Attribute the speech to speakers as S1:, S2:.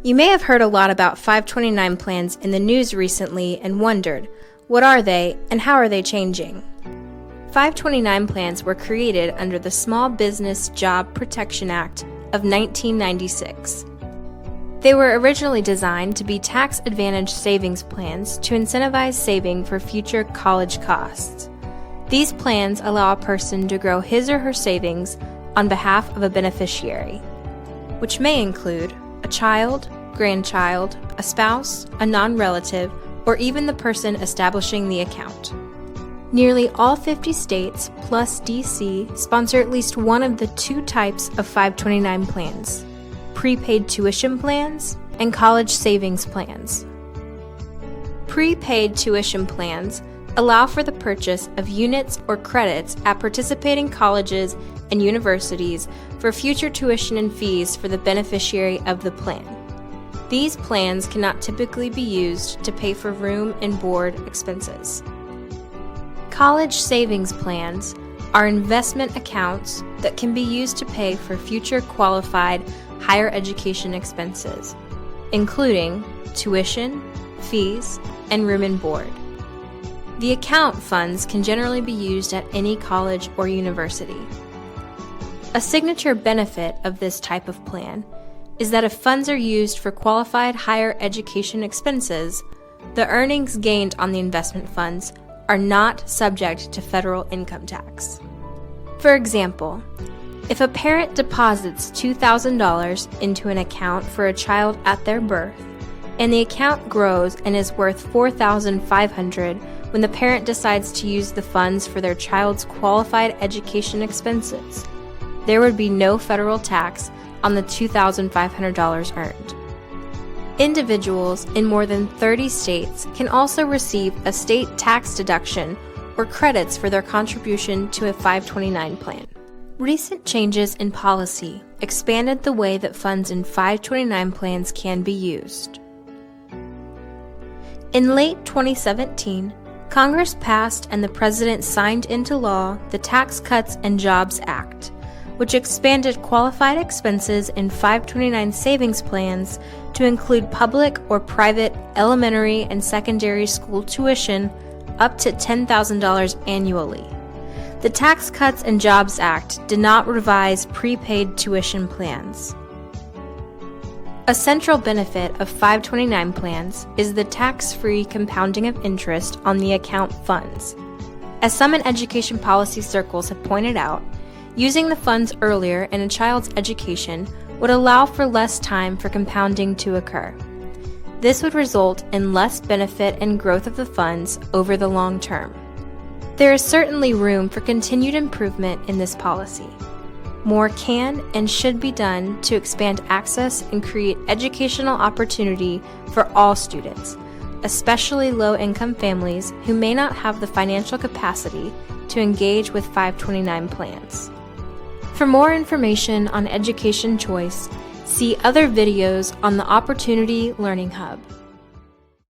S1: You may have heard a lot about 529 plans in the news recently and wondered, what are they and how are they changing? 529 plans were created under the Small Business Job Protection Act of 1996. They were originally designed to be tax-advantaged savings plans to incentivize saving for future college costs. These plans allow a person to grow his or her savings on behalf of a beneficiary, which may include a child, grandchild, a spouse, a non-relative, or even the person establishing the account. Nearly all 50 states plus DC sponsor at least one of the two types of 529 plans: prepaid tuition plans and college savings plans. Prepaid tuition plans allow for the purchase of units or credits at participating colleges and universities for future tuition and fees for the beneficiary of the plan. These plans cannot typically be used to pay for room and board expenses. College savings plans are investment accounts that can be used to pay for future qualified higher education expenses, including tuition, fees, and room and board. The account funds can generally be used at any college or university. A signature benefit of this type of plan is that if funds are used for qualified higher education expenses, the earnings gained on the investment funds are not subject to federal income tax. For example, if a parent deposits $2,000 into an account for a child at their birth, and the account grows and is worth $4,500 when the parent decides to use the funds for their child's qualified education expenses, there would be no federal tax on the $2,500 earned. Individuals in more than 30 states can also receive a state tax deduction or credits for their contribution to a 529 plan. Recent changes in policy expanded the way that funds in 529 plans can be used. In late 2017, Congress passed and the President signed into law the Tax Cuts and Jobs Act, which expanded qualified expenses in 529 savings plans to include public or private elementary and secondary school tuition up to $10,000 annually. The Tax Cuts and Jobs Act did not revise prepaid tuition plans. A central benefit of 529 plans is the tax-free compounding of interest on the account funds. As some in education policy circles have pointed out, using the funds earlier in a child's education would allow for less time for compounding to occur. This would result in less benefit and growth of the funds over the long term. There is certainly room for continued improvement in this policy. More can and should be done to expand access and create educational opportunity for all students, especially low-income families who may not have the financial capacity to engage with 529 plans. For more information on education choice, see other videos on the Opportunity Learning Hub.